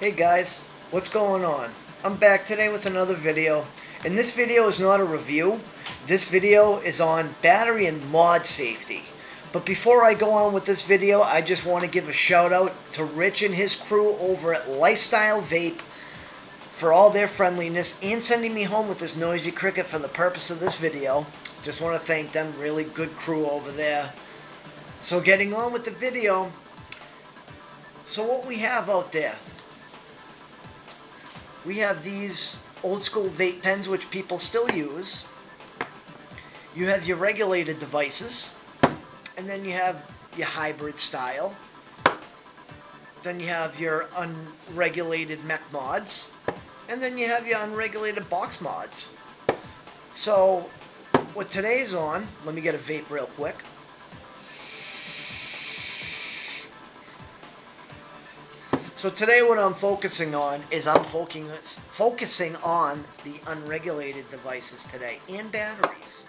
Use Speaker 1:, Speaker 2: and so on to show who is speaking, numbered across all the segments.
Speaker 1: Hey guys, what's going on? I'm back today with another video, and this video is not a review. This video is on battery and mod safety. But before I go on with this video, I just want to give a shout out to Rich and his crew over at Lifestyle Vape for all their friendliness and sending me home with this noisy cricket for the purpose of this video. Just want to thank them, really good crew over there. So getting on with the video, so what we have out there, we have these old school vape pens which people still use. You have your regulated devices, and then you have your hybrid style. Then you have your unregulated mech mods, and then you have your unregulated box mods. So what today's on, let me get a vape real quick. So today what I'm focusing on is I'm focusing on the unregulated devices today and batteries.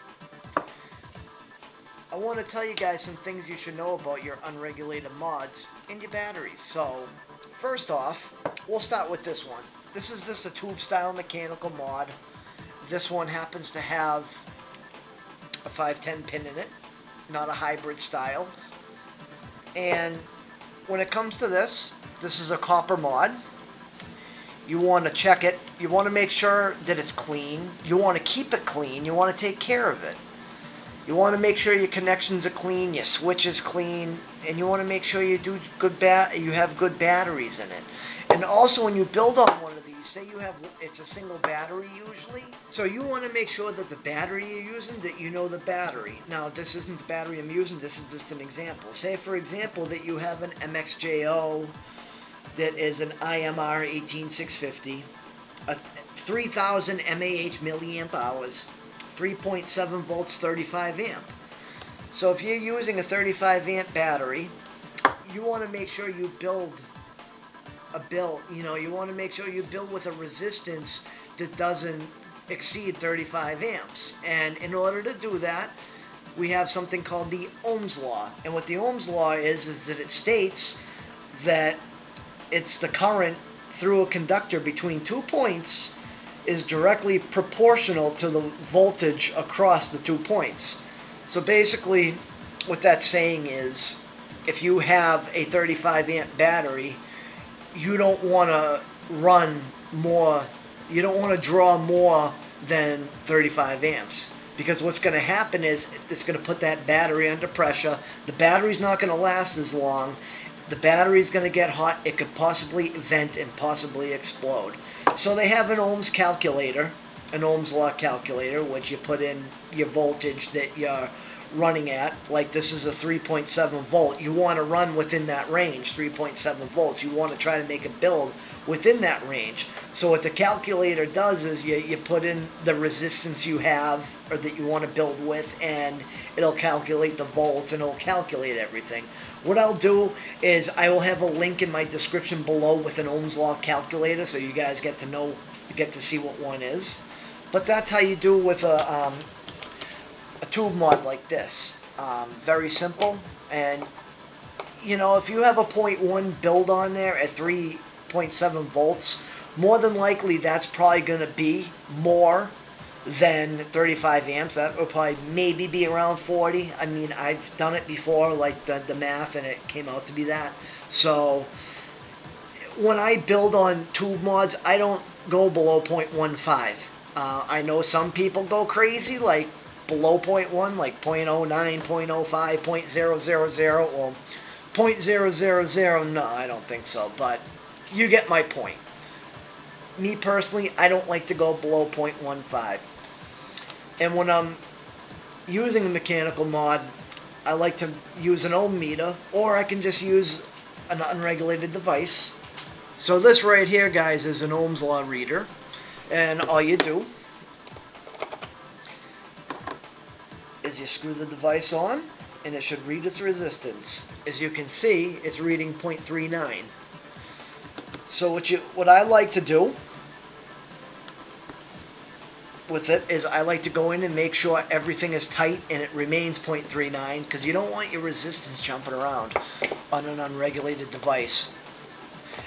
Speaker 1: I want to tell you guys some things you should know about your unregulated mods and your batteries. So first off, we'll start with this one. This is just a tube style mechanical mod. This one happens to have a 510 pin in it, not a hybrid style. And when it comes to this is a copper mod. You want to check it. You want to make sure that it's clean. You want to keep it clean. You want to take care of it. You want to make sure your connections are clean, your switch is clean, and you want to make sure you have good batteries in it. And also when you build on one of these, say it's a single battery usually, so you want to make sure that the battery you're using, that you know the battery. Now this isn't the battery I'm using, this is just an example. Say for example that you have an MXJO that is an IMR 18650, a 3000 mAh milliamp hours, 3.7 volts, 35 amp. So if you're using a 35 amp battery, you want to make sure you build you want to make sure you build with a resistance that doesn't exceed 35 amps. And in order to do that, we have something called the Ohm's law. And what the Ohm's law is that it states that it's the current through a conductor between 2 points is directly proportional to the voltage across the 2 points. So basically what that's saying is, if you have a 35 amp battery, you don't want to draw more than 35 amps, because what's going to happen is it's going to put that battery under pressure. The battery's not going to last as long. The battery's going to get hot. It could possibly vent and possibly explode. So they have an Ohm's calculator, an Ohm's law calculator, which you put in your voltage that you're running at. Like this is a 3.7 volt. You want to run within that range, 3.7 volts. You want to try to make a build within that range. So what the calculator does is you put in the resistance you have or that you want to build with, and it'll calculate the volts and it'll calculate everything. What I'll do is I will have a link in my description below with an Ohm's law calculator, so you guys get to see what one is. But that's how you do with a tube mod like this. Very simple. And if you have a 0.1 build on there at 3.7 volts, more than likely that's probably going to be more than 35 amps. That will probably maybe be around 40. I mean, I've done it before, like the math, and it came out to be that. So when I build on tube mods, I don't go below 0.15. I know some people go crazy, like below 0.1, like 0.09, 0.05, 0.000, or 0.000. No, I don't think so, but you get my point. Me personally, I don't like to go below 0.15. And when I'm using a mechanical mod, I like to use an ohm meter, or I can just use an unregulated device. So this right here, guys, is an Ohm's law reader, and all you do is you screw the device on, and it should read its resistance. As you can see, it's reading 0.39. So what I like to do with it is I like to go in and make sure everything is tight and it remains 0.39, because you don't want your resistance jumping around on an unregulated device.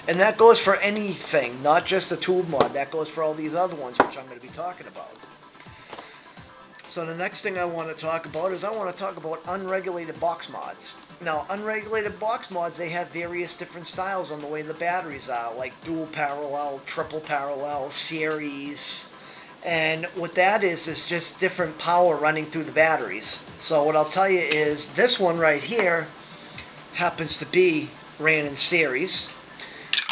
Speaker 1: And that goes for anything, not just the tube mod. That goes for all these other ones, which I'm going to be talking about. So the next thing I want to talk about is I want to talk about unregulated box mods. Now, unregulated box mods, they have various different styles on the way the batteries are, like dual parallel, triple parallel, series. And what that is just different power running through the batteries. So what I'll tell you is this one right here happens to be ran in series.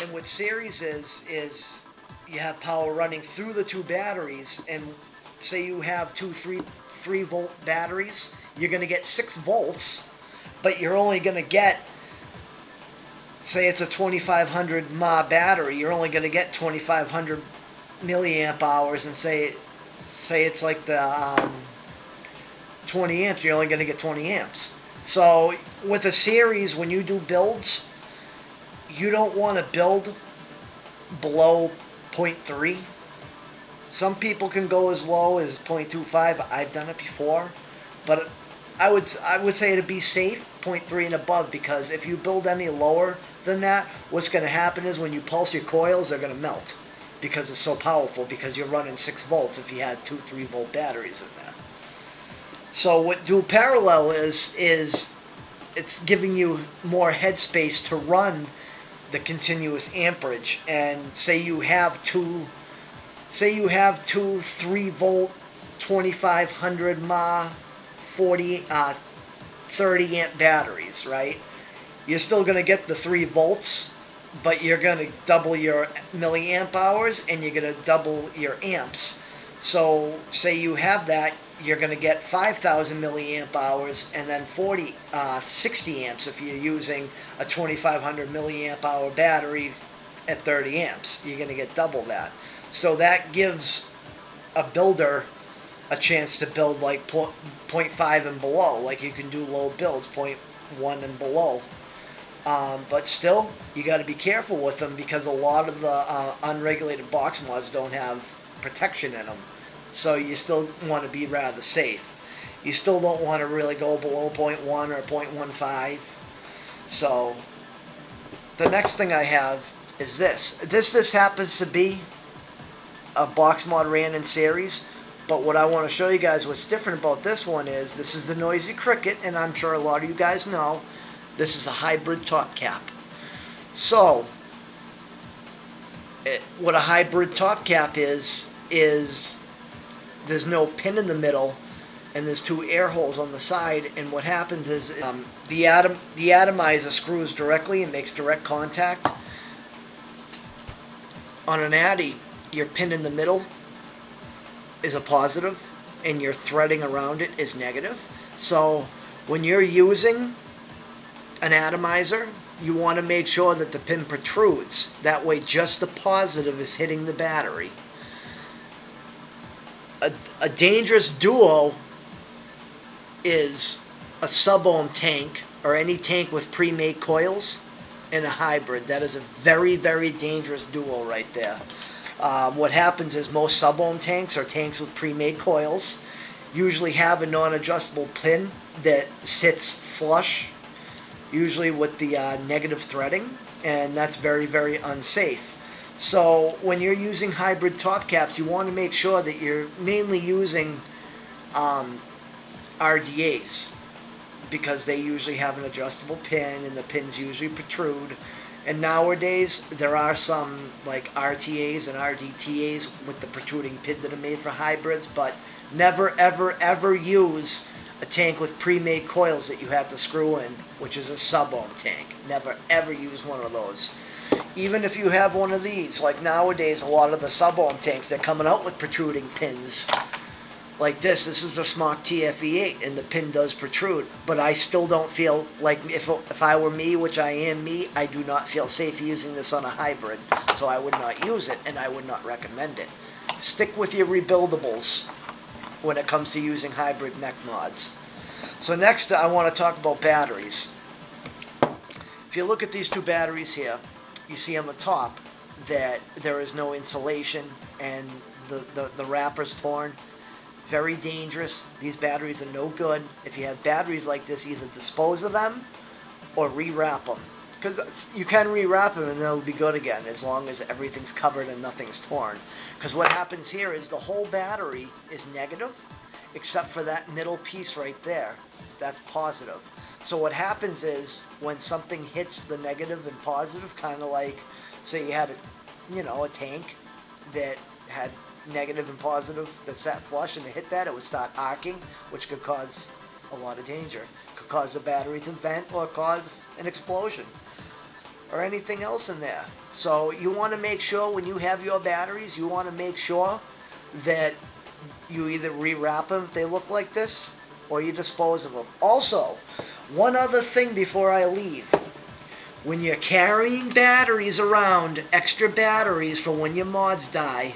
Speaker 1: And what series is you have power running through the two batteries, and say you have two 3 volt batteries, you're going to get 6 volts, but you're only going to get, say it's a 2500 mAh battery, you're only going to get 2500 milliamp hours, and say it's like the 20 amps, you're only going to get 20 amps. So with a series, when you do builds, you don't want to build below 0.3. Some people can go as low as 0.25. I've done it before, but I would say to be safe, 0.3 and above, because if you build any lower than that, what's going to happen is when you pulse your coils, they're going to melt because it's so powerful, because you're running 6 volts if you had 2 3-volt batteries in there. So what dual parallel is it's giving you more headspace to run the continuous amperage. And say you have two 3-volt 2500 mAh 30 amp batteries, right? You're still going to get the 3 volts, but you're going to double your milliamp hours and you're going to double your amps. So say you have that, you're going to get 5,000 milliamp hours and then 60 amps if you're using a 2500 milliamp hour battery at 30 amps. You're going to get double that. So that gives a builder a chance to build like 0.5 and below. Like you can do low builds, 0.1 and below. But still, you got to be careful with them, because a lot of the unregulated box mods don't have protection in them. So you still want to be rather safe. You still don't want to really go below 0.1 or 0.15. So the next thing I have is this. This happens to be a box mod ran in series. But what I want to show you guys what's different about this one is this is the Noisy Cricket, and I'm sure a lot of you guys know this is a hybrid top cap. So what a hybrid top cap is there's no pin in the middle, and there's 2 air holes on the side. And what happens is the atomizer screws directly and makes direct contact. On an Addy, your pin in the middle is a positive, and your threading around it is negative. So when you're using an atomizer, you want to make sure that the pin protrudes. That way just the positive is hitting the battery. A dangerous duo is a sub-ohm tank, or any tank with pre-made coils, and a hybrid. That is a very, very dangerous duo right there. What happens is most sub-ohm tanks, or tanks with pre-made coils, usually have a non-adjustable pin that sits flush, usually with the negative threading, and that's very, very unsafe. So when you're using hybrid top caps, you want to make sure that you're mainly using RDAs, because they usually have an adjustable pin and the pins usually protrude. And nowadays there are some like RTAs and RDTAs with the protruding pin that are made for hybrids, but never ever ever use a tank with pre-made coils that you have to screw in, which is a sub-ohm tank. Never ever use one of those. Even if you have one of these, like nowadays a lot of the sub-ohm tanks, they're coming out with protruding pins. Like this is the Smock TFE8, and the pin does protrude, but I still don't feel like, if I were me, which I am me, I do not feel safe using this on a hybrid, so I would not use it, and I would not recommend it. Stick with your rebuildables when it comes to using hybrid mech mods. So next I want to talk about batteries. If you look at these 2 batteries here, you see on the top that there is no insulation and the wrapper's torn. Very dangerous. These batteries are no good. If you have batteries like this, either dispose of them or rewrap them, because you can rewrap them and they'll be good again as long as everything's covered and nothing's torn. Because what happens here is the whole battery is negative, except for that middle piece right there. That's positive. So what happens is when something hits the negative and positive, kind of like, say you had a tank that had negative and positive that sat flush, and it hit that, it would start arcing, which could cause a lot of danger. Could cause the battery to vent or cause an explosion or anything else in there. So you want to make sure when you have your batteries, you want to make sure that you either rewrap them if they look like this, or you dispose of them. Also, one other thing before I leave. When you're carrying batteries around, extra batteries for when your mods die,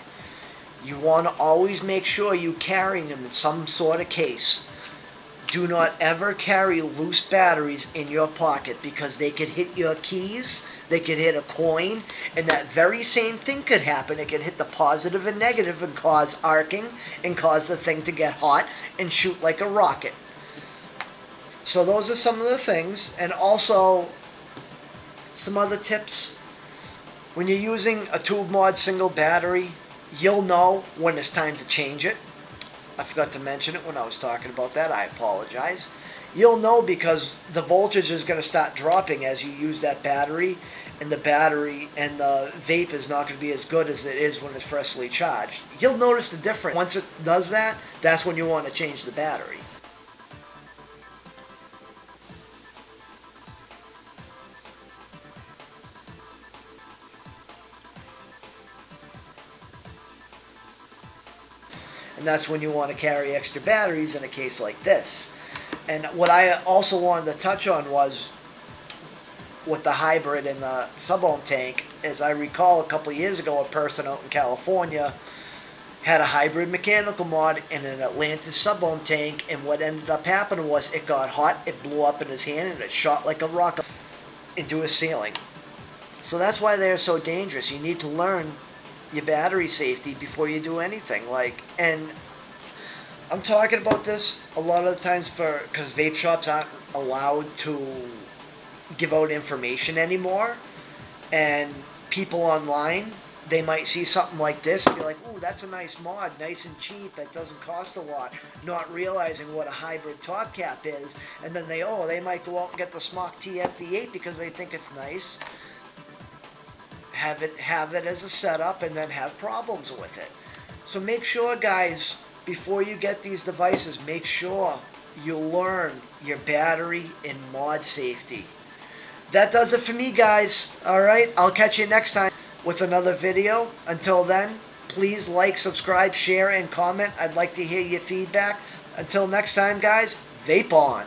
Speaker 1: you want to always make sure you're carrying them in some sort of case. Do not ever carry loose batteries in your pocket, because they could hit your keys, they could hit a coin, and that very same thing could happen. It could hit the positive and negative and cause arcing and cause the thing to get hot and shoot like a rocket. So those are some of the things. And also some other tips. When you're using a tube mod single battery, you'll know when it's time to change it. I forgot to mention it when I was talking about that. I apologize. You'll know because the voltage is going to start dropping as you use that battery, and the vape is not going to be as good as it is when it's freshly charged. You'll notice the difference. Once it does that, that's when you want to change the battery. And that's when you want to carry extra batteries in a case like this. And what I also wanted to touch on was with the hybrid and the sub-ohm tank. As I recall, a couple of years ago, a person out in California had a hybrid mechanical mod in an Atlantis sub-ohm tank, and what ended up happening was it got hot, it blew up in his hand, and it shot like a rocket into his ceiling. So that's why they're so dangerous. You need to learn your battery safety before you do anything. And I'm talking about this a lot of the times because vape shops aren't allowed to give out information anymore, and people online, they might see something like this and be like, ooh, that's a nice mod, nice and cheap, it doesn't cost a lot, not realizing what a hybrid top cap is. And then they might go out and get the Smock TFV8 because they think it's nice, have it as a setup, and then have problems with it. So make sure, guys, before you get these devices, make sure you learn your battery and mod safety. That does it for me, guys. Alright, I'll catch you next time with another video. Until then, please like, subscribe, share, and comment. I'd like to hear your feedback. Until next time, guys, vape on.